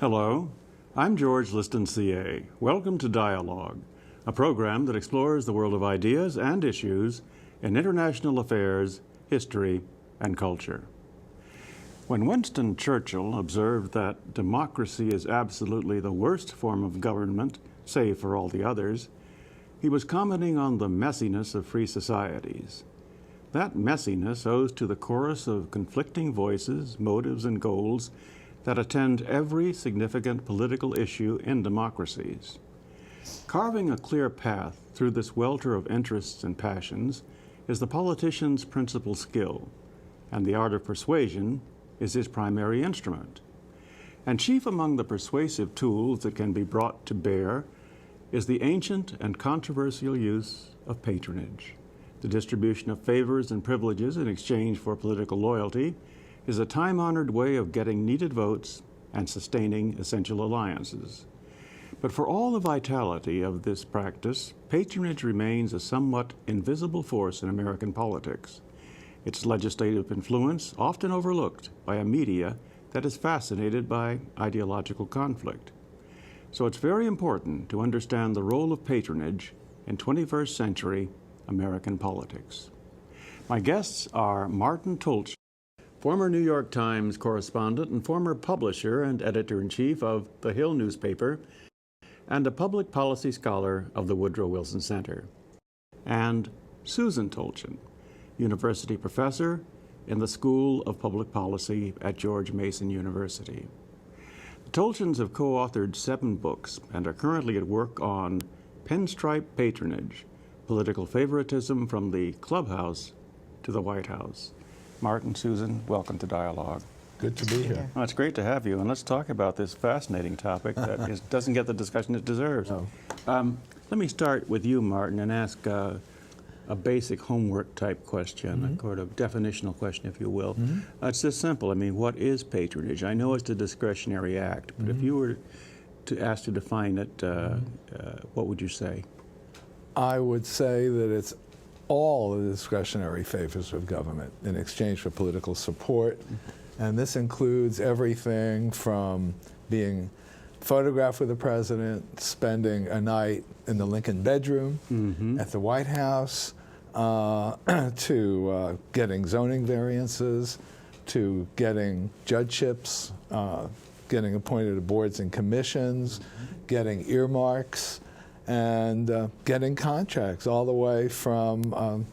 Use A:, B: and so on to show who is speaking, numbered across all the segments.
A: Hello, I'm George Liston, CA. Welcome to Dialogue, a program that explores the world of ideas and issues in international affairs, history, and culture. When Winston Churchill observed that democracy is absolutely the worst form of government, save for all the others, he was commenting on the messiness of free societies. That messiness owes to the chorus of conflicting voices, motives, and goals that attend every significant political issue in democracies. Carving a clear path through this welter of interests and passions is the politician's principal skill, and the art of persuasion is his primary instrument. And chief among the persuasive tools that can be brought to bear is the ancient and controversial use of patronage. The distribution of favors and privileges in exchange for political loyalty is a time-honored way of getting needed votes and sustaining essential alliances. But for all the vitality of this practice, patronage remains a somewhat invisible force in American politics. Its legislative influence often overlooked by a media that is fascinated by ideological conflict. So it's very important to understand the role of patronage in 21st century American politics. My guests are Martin Tolchin, former New York Times correspondent and former publisher and editor-in-chief of The Hill newspaper, and a public policy scholar of the Woodrow Wilson Center, and Susan Tolchin, university professor in the School of Public Policy at George Mason University. The Tolchins have co-authored 7 books and are currently at work on Pinstripe Patronage, Political Favoritism from the Clubhouse to the White House. Martin, Susan, welcome to Dialogue.
B: Good to be here.
A: Well, it's great to have you, and let's talk about this fascinating topic that doesn't get the discussion it deserves.
B: No.
A: Let me start with you, Martin, and ask a basic homework type question, a sort of definitional question, if you will. It's this simple. I mean, what is patronage? I know it's a discretionary act, but if you were to ask to define it, what would you say?
B: I would say that it's all the discretionary favors of government in exchange for political support. And this includes everything from being photographed with the president, spending a night in the Lincoln bedroom at the White House, to getting zoning variances, to getting judgeships, getting appointed to boards and commissions, getting earmarks, and getting contracts, all the way from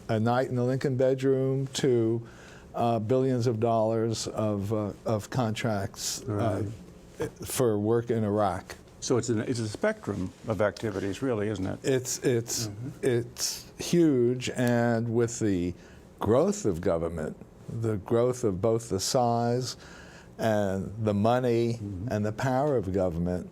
B: a night in the Lincoln bedroom to billions of dollars of contracts for work in Iraq.
A: So it's a spectrum of activities, really, isn't it?
B: It's huge, and with the growth of government, the growth of both the size and the money and the power of government,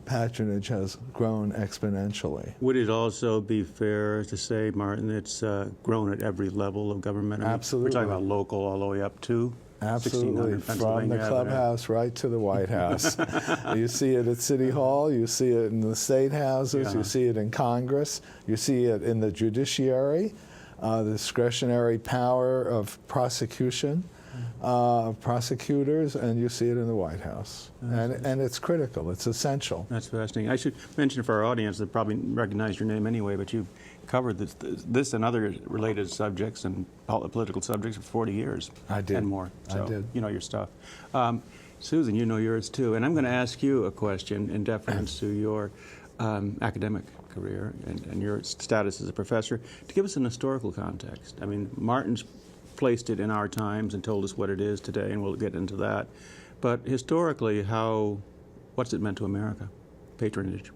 B: patronage has grown exponentially.
A: Would it also be fair to say, Martin, it's grown at every level of government?
B: Absolutely.
A: We're talking about local all the way up to
B: Absolutely, from the clubhouse right to the White House. You see it at City Hall, you see it in the state houses, you see it in Congress, you see it in the judiciary, the discretionary power of prosecution, prosecutors, and you see it in the White House. And it's critical, it's essential.
A: That's fascinating. I should mention for our audience that probably recognize your name anyway, but you've covered this and other related subjects and political subjects for 40 years.
B: I did.
A: And more. So
B: I did.
A: You know your stuff. Susan, you know yours too. And I'm going to ask you a question in deference to your academic career and your status as a professor, to give us an historical context. I mean, Martin's placed it in our times and told us what it is today, and we'll get into that. But historically, what's it meant to America, patronage?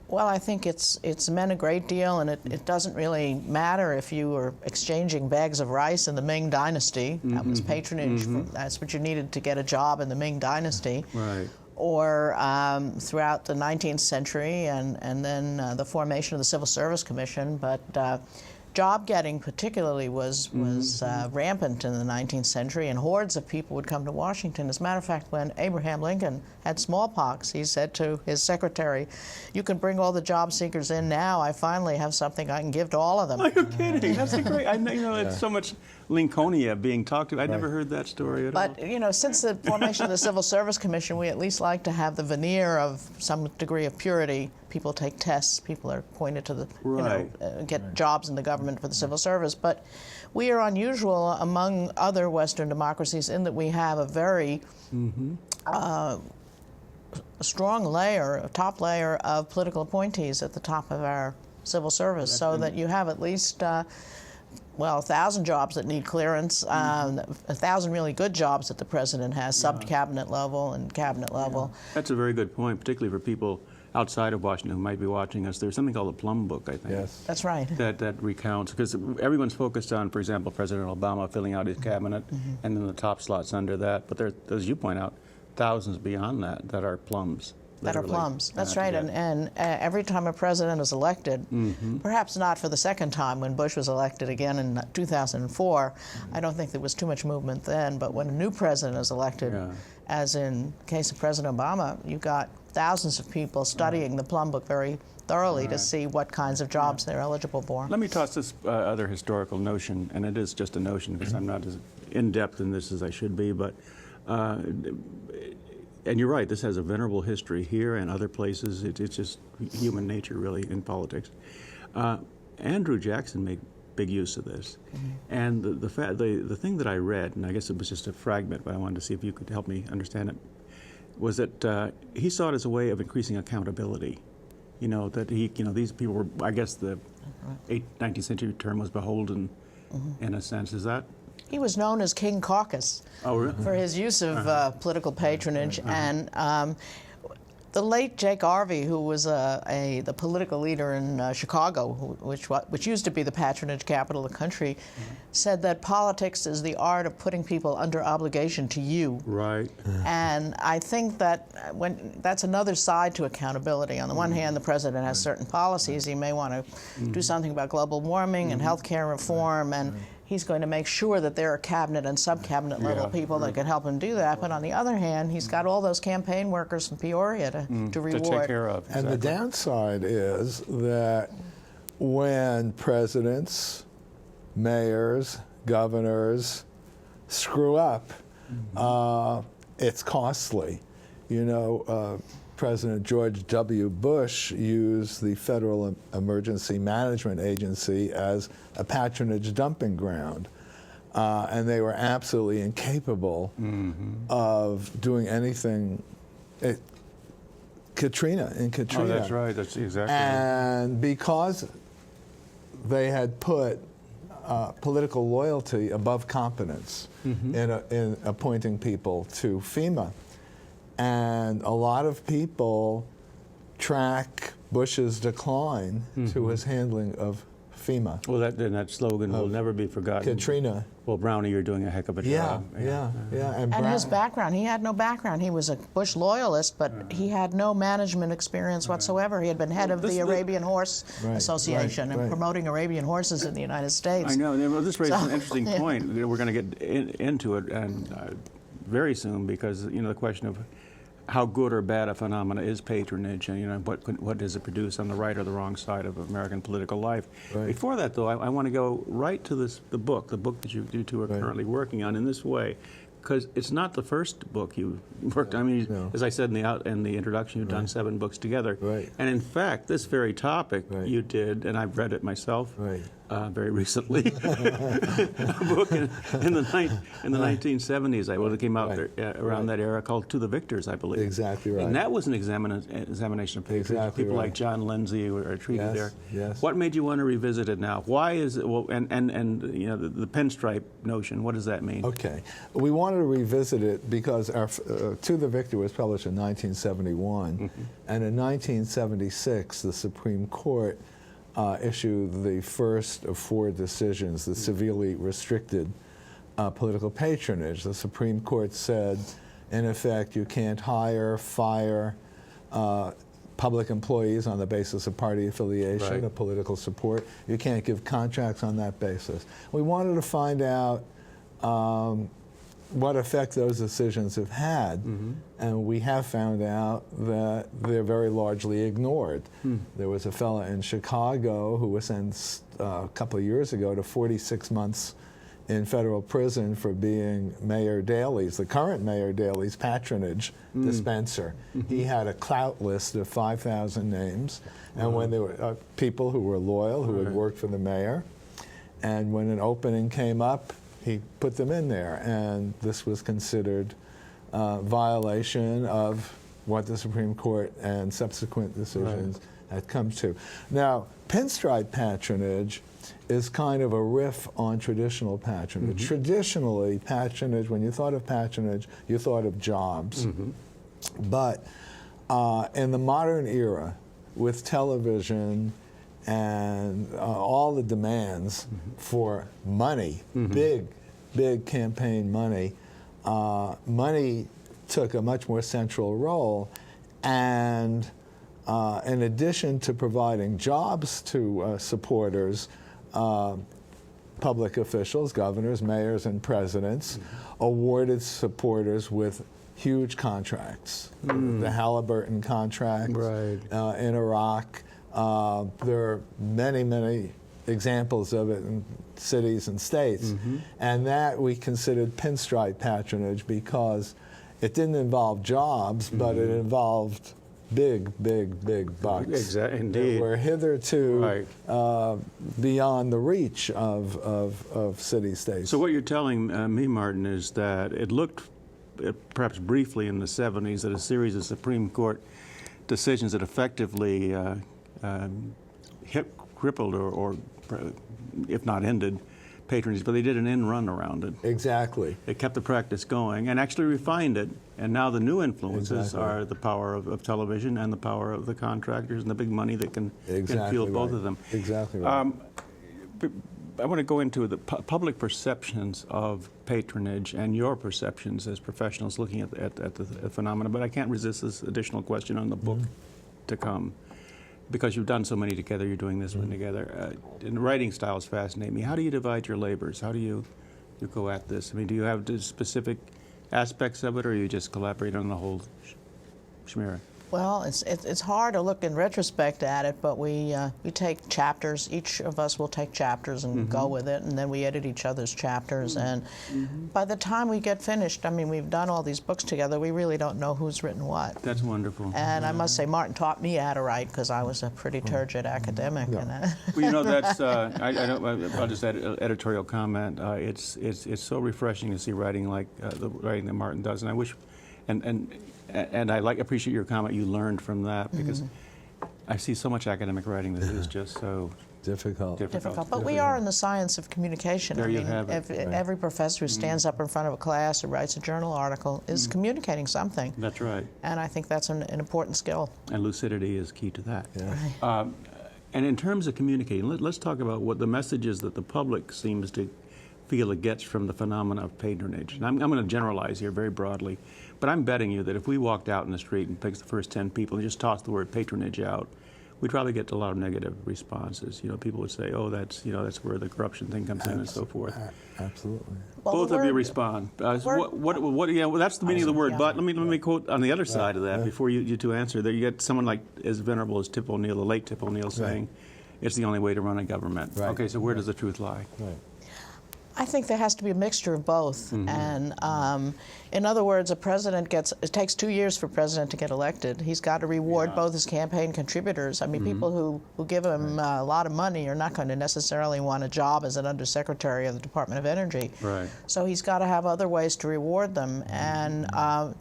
C: Well, I think it's meant a great deal, and it doesn't really matter if you were exchanging bags of rice in the Ming Dynasty. That was patronage. That's what you needed to get a job in the Ming Dynasty.
A: Right.
C: Or throughout the 19th century, and then the formation of the Civil Service Commission. But job getting particularly was rampant in the 19th century, and hordes of people would come to Washington. As a matter of fact, when Abraham Lincoln had smallpox, he said to his secretary, "You can bring all the job seekers in now. I finally have something I can give to all of them."
A: Are you kidding? That's a great. I know, it's so much Lincolnia being talked about. I'd never heard that story at all.
C: But, you know, since the formation of the Civil Service Commission, we at least like to have the veneer of some degree of purity. People take tests, people are appointed to the, get jobs in the government for the civil service. But we are unusual among other Western democracies in that we have a very strong layer, a top layer of political appointees at the top of our civil service, so that you have at least 1,000 jobs that need clearance, 1,000 really good jobs that the president has, sub-cabinet level and cabinet level.
A: That's a very good point, particularly for people outside of Washington who might be watching us. There's something called the Plum Book, I think.
B: Yes.
C: That's right.
A: That recounts, because everyone's focused on, for example, President Obama filling out his cabinet, and then the top slots under that. But there, as you point out, thousands beyond that are plums.
C: That are
A: literally.
C: plums. That's right. And every time a president is elected, perhaps not for the second time when Bush was elected again in 2004, I don't think there was too much movement then, but when a new president is elected, as in the case of President Obama, you've got thousands of people studying the Plum Book very thoroughly to see what kinds of jobs they're eligible for.
A: Let me toss this other historical notion, and it is just a notion because I'm not as in-depth in this as I should be, but and you're right, this has a venerable history here and other places. It's just human nature, really, in politics. Andrew Jackson made big use of this. And the thing that I read, and I guess it was just a fragment, but I wanted to see if you could help me understand it, was that he saw it as a way of increasing accountability. You know, that these people were, I guess the 19th century term was beholden in a sense. Is that?
C: He was known as King Caucus for his use of political patronage. And the late Jake Arvey, who was the political leader in Chicago, which used to be the patronage capital of the country, said that politics is the art of putting people under obligation to you.
A: Right.
C: And I think that that's another side to accountability. On the one hand, the president has certain policies. He may want to do something about global warming and health care reform, and he's going to make sure that there are cabinet and sub-cabinet level people that can help him do that. But on the other hand, he's got all those campaign workers from Peoria to reward.
A: To take care of. Exactly.
B: And the downside is that when presidents, mayors, governors screw up, it's costly. You know, President George W. Bush used the Federal Emergency Management Agency as a patronage dumping ground. And they were absolutely incapable of doing anything. Katrina.
A: Oh, that's right. That's exactly right.
B: And because they had put political loyalty above competence in appointing people to FEMA, and a lot of people track Bush's decline to his handling of FEMA.
A: Well, that slogan will never be forgotten.
B: Katrina.
A: Well, Brownie, you're doing a heck of a job.
B: Yeah.
C: And his background, he had no background. He was a Bush loyalist, but he had no management experience whatsoever. He had been head of the Arabian Horse Association and promoting Arabian horses in the United States.
A: I know. This raises an interesting point. We're going to get into it and very soon, because the question of how good or bad a phenomena is patronage, and what does it produce on the right or the wrong side of American political life. Before that, though, I want to go right to the book that you two are currently working on in this way, because it's not the first book you worked on. I mean, as I said in the introduction, you've done 7 books together. And in fact, this very topic you did, and I've read it myself very recently, a book in the 1970s, it came out around that era, called To the Victors, I believe.
B: Exactly right.
A: And that was an examination of patronage. People like John Lindsay who are treated there.
B: Yes.
A: What made you want to revisit it now? Why is it, and the pinstripe notion, what does that mean?
B: Okay. We wanted to revisit it because our To the Victor was published in 1971, and in 1976, the Supreme Court issued the first of 4 decisions that severely restricted political patronage. The Supreme Court said, in effect, you can't hire, fire public employees on the basis of party affiliation or political support. You can't give contracts on that basis. We wanted to find out what effect those decisions have had, and we have found out that they're very largely ignored. There was a fellow in Chicago who was sentenced a couple of years ago to 46 months in federal prison for being Mayor Daley's, the current Mayor Daley's patronage dispenser. He had a clout list of 5,000 names, and when there were people who were loyal, who had worked for the mayor, and when an opening came up, he put them in there, and this was considered violation of what the Supreme Court and subsequent decisions had come to. Now, pinstripe patronage is kind of a riff on traditional patronage. Traditionally, patronage, when you thought of patronage, you thought of jobs. But in the modern era, with television and all the demands for money, big campaign money, money took a much more central role, and in addition to providing jobs to supporters, public officials, governors, mayors, and presidents awarded supporters with huge contracts. The Halliburton contract in Iraq. There are many examples of it in cities and states. And that we considered pinstripe patronage because it didn't involve jobs, but it involved big bucks.
A: Exactly, indeed.
B: That were hitherto beyond the reach of city-states.
A: So what you're telling me, Martin, is that it looked, perhaps briefly in the 70s, at a series of Supreme Court decisions that effectively crippled or if not ended, patronage, but they did an end run around it.
B: Exactly.
A: They kept the practice going and actually refined it. And now the new influences are the power of television and the power of the contractors and the big money that can fuel both of them.
B: Exactly right.
A: I want to go into the public perceptions of patronage and your perceptions as professionals looking at the phenomena, but I can't resist this additional question on the book to come. Because you've done so many together, you're doing this one together. And the writing styles fascinate me. How do you divide your labors? How do you go at this? I mean, do you have specific aspects of it, or you just collaborate on the whole schmear?
C: Well, it's hard to look in retrospect at it, but we take chapters. Each of us will take chapters and go with it, and then we edit each other's chapters. And by the time we get finished, I mean, we've done all these books together. We really don't know who's written what.
A: That's wonderful.
C: And I must say, Martin taught me how to write because I was a pretty turgid academic.
A: Well, you know, that's I'll just add an editorial comment. It's so refreshing to see writing like the writing that Martin does, and I wish, and I appreciate your comment. You learned from that because I see so much academic writing that is just so difficult.
C: But we are in the science of communication.
A: There you have it.
C: Every professor who stands up in front of a class or writes a journal article is communicating something.
A: That's right.
C: And I think that's an important skill.
A: And lucidity is key to that.
B: Yeah.
C: Right.
A: And in terms of communicating, let's talk about what the messages that the public seems to feel it gets from the phenomena of patronage. And I'm going to generalize here very broadly, but I'm betting you that if we walked out in the street and picked the first 10 people and just tossed the word patronage out, we'd probably get a lot of negative responses. You know, people would say, "Oh, that's where the corruption thing comes in," and so forth.
B: Absolutely.
C: Well,
A: Both of you respond. What? Yeah, well, that's the meaning of the word. But let me quote on the other side of that before you two answer. There, you get someone like as venerable as Tip O'Neill, the late Tip O'Neill, saying, "It's the only way to run a government."
B: Right.
A: Okay, so where does the truth lie?
B: Right.
C: I think there has to be a mixture of both. And in other words, it takes 2 years for a president to get elected. He's got to reward both his campaign contributors. I mean, people who give him a lot of money are not going to necessarily want a job as an undersecretary of the Department of Energy.
A: Right.
C: So he's got to have other ways to reward them. And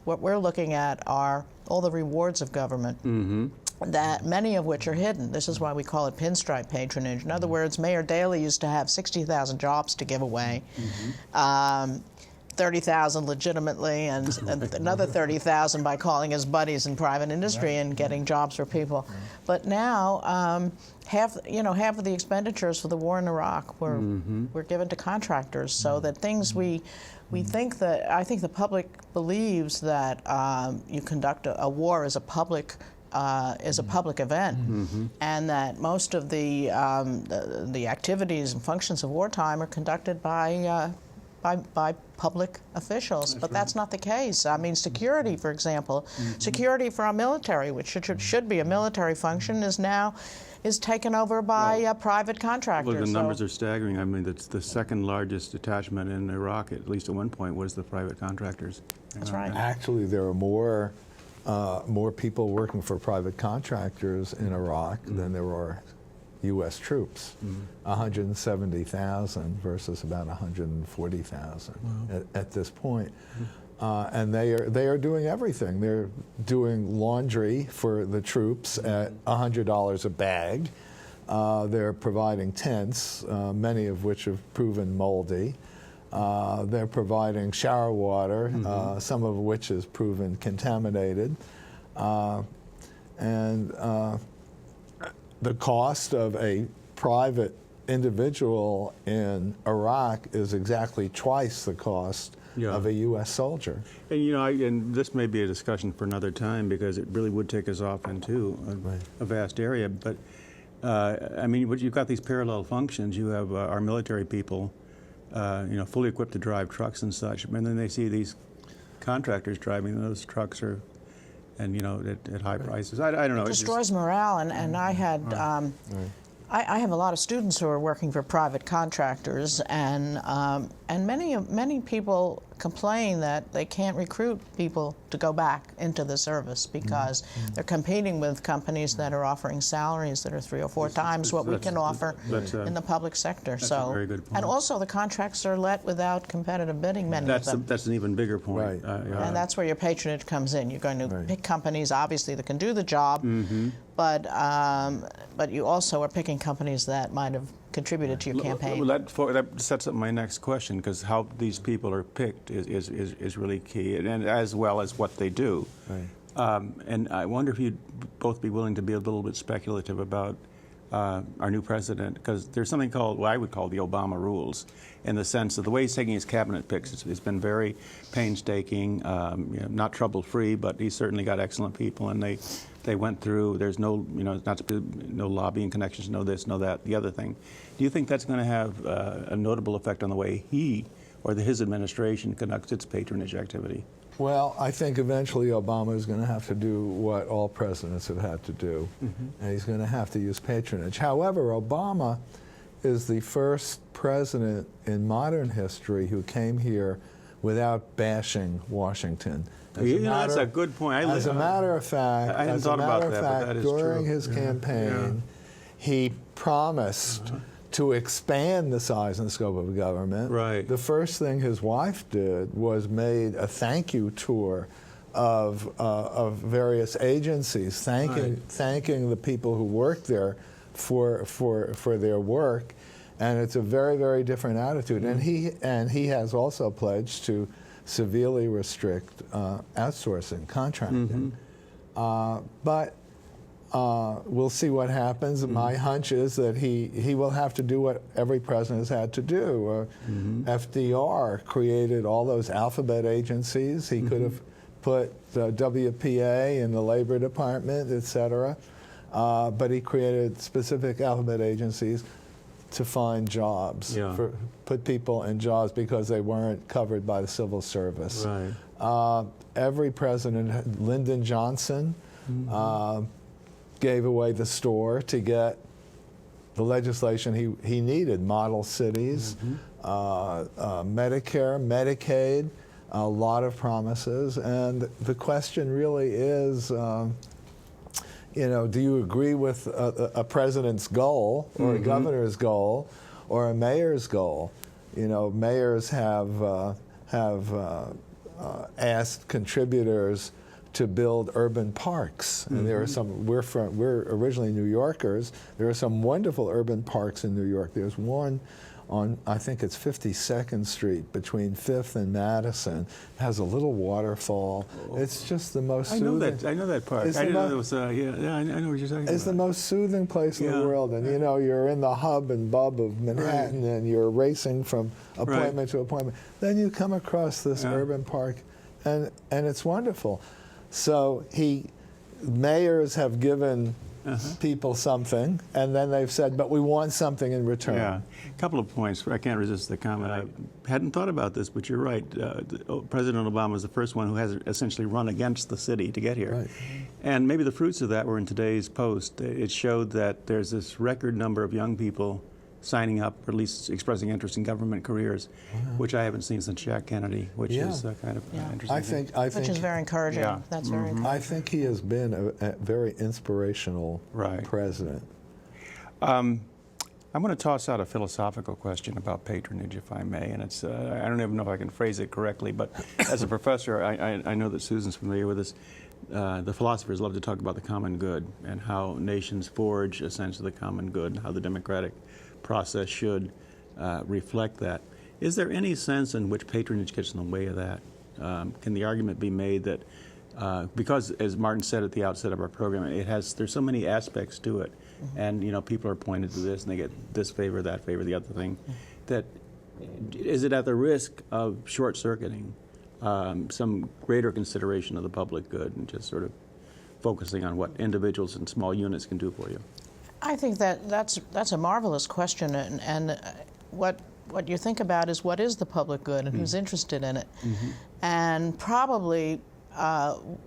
C: what we're looking at are all the rewards of government. That many of which are hidden. This is why we call it pinstripe patronage. In other words, Mayor Daley used to have 60,000 jobs to give away, 30,000 legitimately, and another 30,000 by calling his buddies in private industry and getting jobs for people. But now, half of the expenditures for the war in Iraq were given to contractors, so that things I think the public believes that you conduct a war as a public event, and that most of the activities and functions of wartime are conducted by by public officials, but that's not the case. I mean, security, for example, security for our military, which should be a military function, is taken over by private contractors.
A: Well, the numbers are staggering. I mean, it's the second largest detachment in Iraq, at least at one point, was the private contractors.
C: That's right.
B: Actually, there are more people working for private contractors in Iraq than there are U.S. troops. 170,000 versus about 140,000 at this point. And they are doing everything. They're doing laundry for the troops at $100 a bag. They're providing tents, many of which have proven moldy. They're providing shower water, some of which has proven contaminated. And the cost of a private individual in Iraq is exactly twice the cost of a U.S. soldier.
A: And you know, and this may be a discussion for another time because it really would take us off into a vast area. But I mean, you've got these parallel functions. You have our military people, you know, fully equipped to drive trucks and such, and then they see these contractors driving those trucks and you know, at high prices. I don't know.
C: It destroys morale, and I had. I have a lot of students who are working for private contractors, and many people complain that they can't recruit people to go back into the service because they're competing with companies that are offering salaries that are 3 or 4 times what we can offer in the public sector.
A: That's a very good point.
C: And also the contracts are let without competitive bidding. Many of them.
A: That's an even bigger point.
B: Right.
C: And that's where your patronage comes in. You're going to pick companies, obviously, that can do the job, but you also are picking companies that might have contributed to your campaign.
A: That sets up my next question, because how these people are picked is really key, and as well as what they do.
B: Right.
A: And I wonder if you'd both be willing to be a little bit speculative about our new president, because there's something called, what I would call the Obama rules, in the sense of the way he's taking his cabinet picks. It's been very painstaking, you know, not trouble-free, but he's certainly got excellent people, and they went through. There's no, you know, no lobbying connections, no this, no that, the other thing. Do you think that's going to have a notable effect on the way he or his administration conducts its patronage activity?
B: Well, I think eventually Obama is going to have to do what all presidents have had to do, and he's going to have to use patronage. However, Obama is the first president in modern history who came here without bashing Washington.
A: That's a good point.
B: As a matter of fact,
A: I hadn't thought about that, but that is
B: during
A: true.
B: his campaign, he promised to expand the size and scope of government.
A: Right.
B: The first thing his wife did was made a thank you tour of various agencies, thanking the people who worked there for their work, and it's a very, very different attitude. And he has also pledged to severely restrict outsourcing, contracting. But we'll see what happens. My hunch is that he will have to do what every president has had to do. FDR created all those alphabet agencies. He could have put the WPA in the Labor Department, et cetera. But he created specific alphabet agencies to find jobs, put people in jobs because they weren't covered by the civil service.
A: Right.
B: Every president, Lyndon Johnson, gave away the store to get the legislation he needed, model cities, Medicare, Medicaid, a lot of promises. And the question really is, you know, do you agree with a president's goal or a governor's goal or a mayor's goal? You know, mayors have asked contributors to build urban parks, and there are some. We're originally New Yorkers. There are some wonderful urban parks in New York. There's one on, I think it's 52nd Street between 5th and Madison. It has a little waterfall. It's just the most soothing.
A: I know that park. I didn't know there was. I know what you're talking about.
B: It's the most soothing place in the world, and you know, you're in the hub and bub of Manhattan, and you're racing from appointment to appointment. Then you come across this urban park, and it's wonderful. So mayors have given people something, and then they've said, but we want something in return.
A: Yeah, a couple of points. I can't resist the comment. I hadn't thought about this, but you're right. President Obama is the first one who has essentially run against the city to get here.
B: Right.
A: And maybe the fruits of that were in today's Post. It showed that there's this record number of young people signing up, or at least expressing interest in government careers, which I haven't seen since Jack Kennedy, which is kind of interesting.
B: I think
C: which is very encouraging.
A: Yeah.
C: That's very encouraging.
B: I think he has been a very inspirational president.
A: I'm going to toss out a philosophical question about patronage, if I may, and it's I don't even know if I can phrase it correctly, but as a professor, I know that Susan's familiar with this. The philosophers love to talk about the common good and how nations forge a sense of the common good and how the democratic process should reflect that. Is there any sense in which patronage gets in the way of that? Can the argument be made that because, as Martin said at the outset of our program, there's so many aspects to it, and people are pointed to this and they get this favor, that favor, the other thing, that is it at the risk of short-circuiting some greater consideration of the public good and just sort of focusing on what individuals and small units can do for you?
C: I think that's a marvelous question, and what you think about is what is the public good and who's interested in it. And probably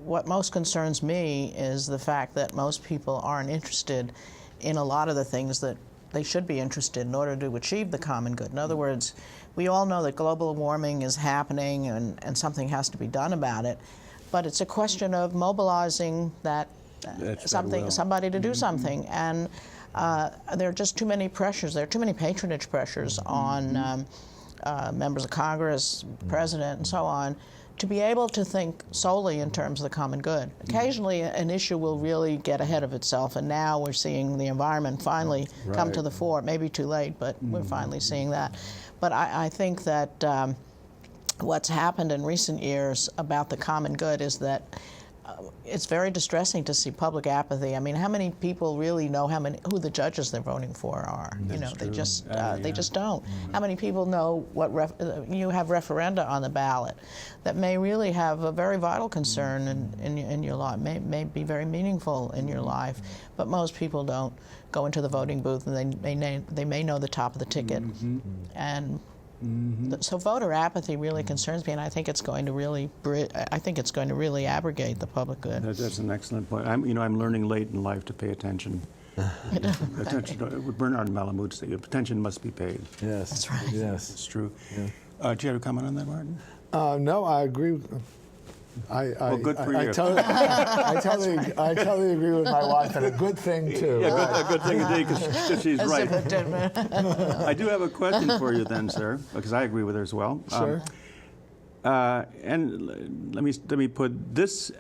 C: what most concerns me is the fact that most people aren't interested in a lot of the things that they should be interested in order to achieve the common good. In other words, we all know that global warming is happening and something has to be done about it, but it's a question of mobilizing somebody to do something. And there are just too many pressures. There are too many patronage pressures on members of Congress, President, and so on, to be able to think solely in terms of the common good. Occasionally, an issue will really get ahead of itself, and now we're seeing the environment finally come to the fore. It may be too late, but we're finally seeing that. But I think that what's happened in recent years about the common good is that it's very distressing to see public apathy. I mean, how many people really know who the judges they're voting for are? They just don't. How many people know what you have referenda on the ballot that may really have a very vital concern in your life, may be very meaningful in your life, but most people don't go into the voting booth and they may know the top of the ticket. And so voter apathy really concerns me, and I think it's going to really abrogate the public good.
A: That's an excellent point. I'm learning late in life to pay attention. Bernard Malamud said, attention must be paid.
B: Yes,
C: that's right.
B: Yes,
A: it's true.
B: Yeah.
A: Do you have a comment on that, Martin?
B: No, I agree.
A: Good for you.
B: I totally agree with my wife, and a good thing too.
A: Yeah, a good thing indeed, because she's right. I do have a question for you then, sir, because I agree with her as well.
B: Sure.
A: And let me put this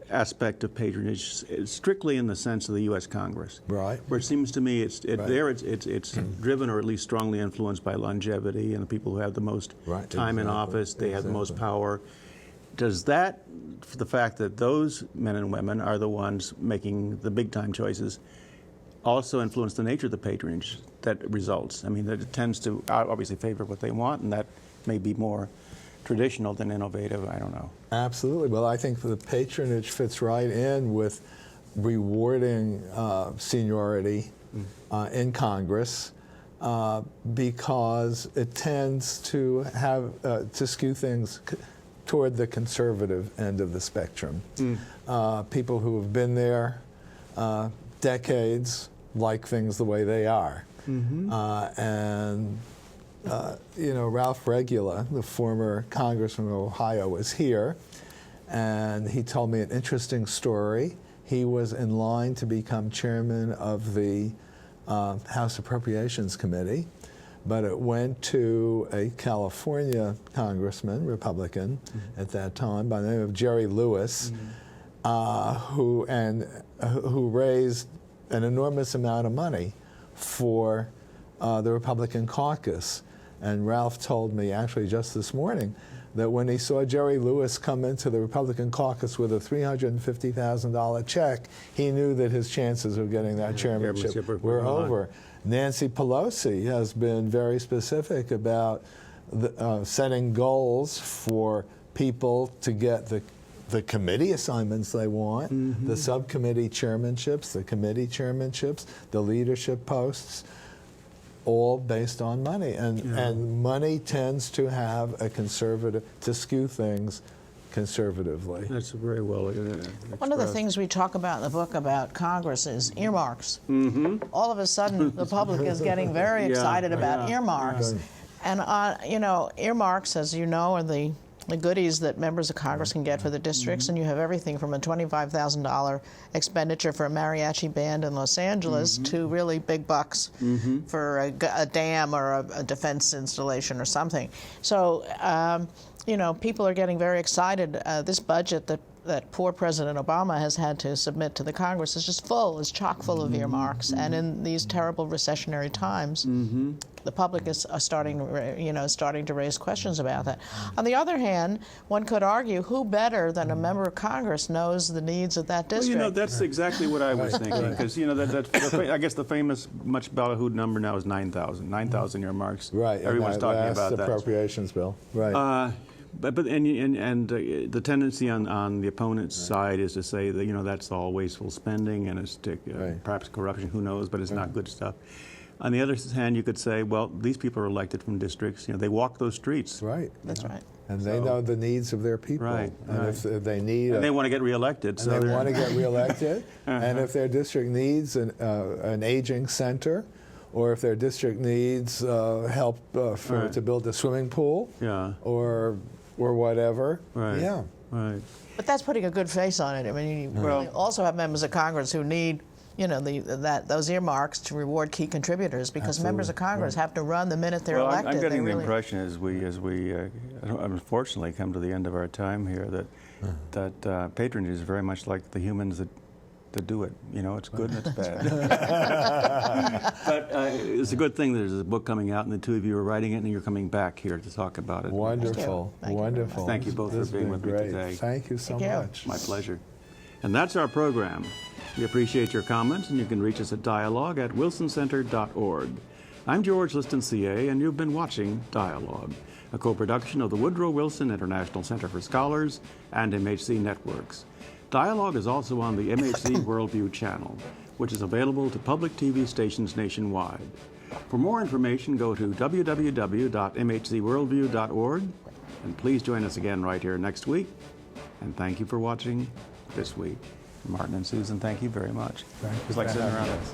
A: aspect of patronage strictly in the sense of the U.S. Congress,
B: right?
A: Where it seems to me it's driven or at least strongly influenced by longevity and the people who have the most time in office. They have the most power. Does that, the fact that those men and women are the ones making the big-time choices, also influence the nature of the patronage that results? I mean, that it tends to obviously favor what they want, and that may be more traditional than innovative. I don't know.
B: Absolutely. Well, I think the patronage fits right in with rewarding seniority in Congress because it tends to have to skew things toward the conservative end of the spectrum. People who have been there decades like things the way they are. Ralph Regula, the former congressman of Ohio, was here, and he told me an interesting story. He was in line to become chairman of the House Appropriations Committee, but it went to a California congressman, Republican at that time, by the name of Jerry Lewis, who raised an enormous amount of money for the Republican caucus. And Ralph told me, actually just this morning, that when he saw Jerry Lewis come into the Republican caucus with a $350,000 check, he knew that his chances of getting that chairmanship were over. Nancy Pelosi has been very specific about setting goals for people to get the the committee assignments they want,
A: Mm-hmm.
B: the subcommittee chairmanships, the committee chairmanships, the leadership posts, all based on money. And money tends to have a to skew things conservatively.
A: That's very well
C: One of the things we talk about in the book about Congress is earmarks.
A: Mm-hmm.
C: All of a sudden, the public is getting very excited about earmarks. And, you know, earmarks, as you know, are the goodies that members of Congress can get for the districts, and you have everything from a $25,000 expenditure for a mariachi band in Los Angeles to really big bucks for a dam or a defense installation or something. So, you know, people are getting very excited. This budget that poor President Obama has had to submit to the Congress is just full, is chock full of earmarks. And in these terrible recessionary times, the public is starting to raise questions about that. On the other hand, one could argue, who better than a member of Congress knows the needs of that district?
A: Well, you know, that's exactly what I was thinking, because, you know, I guess the famous, much ballyhooed number now is 9,000. 9,000 earmarks.
B: Right.
A: Everyone's talking about that.
B: Appropriations bill. Right.
A: But the tendency on the opponent's side is to say that, you know, that's all wasteful spending and it's perhaps corruption, who knows, but it's not good stuff. On the other hand, you could say, well, these people are elected from districts. You know, they walk those streets.
B: Right.
C: That's right.
B: And they know the needs of their people.
A: Right.
B: And if they need,
A: and they want to get reelected.
B: And they want to get reelected. And if their district needs an aging center, or if their district needs help to build a swimming pool, or whatever,
A: Right.
C: But that's putting a good face on it. I mean, you really also have members of Congress who need, you know, those earmarks to reward key contributors, because members of Congress have to run the minute they're elected.
A: I'm getting the impression as we unfortunately come to the end of our time here that patronage is very much like the humans that do it. You know, it's good and it's bad. But it's a good thing there's a book coming out and the two of you are writing it and you're coming back here to talk about it.
B: Wonderful. Wonderful.
A: Thank you both for being with me today.
B: Thank you so much.
A: My pleasure. And that's our program. We appreciate your comments, and you can reach us at dialogue@wilsoncenter.org. I'm George Liston, CA, and you've been watching Dialogue, a co-production of the Woodrow Wilson International Center for Scholars and MHC Networks. Dialogue is also on the MHC Worldview channel, which is available to public TV stations nationwide. For more information, go to www.mhcworldview.org, and please join us again right here next week. And thank you for watching this week. Martin and Susan, thank you very much.
B: Thank you.
A: It's like sitting around us.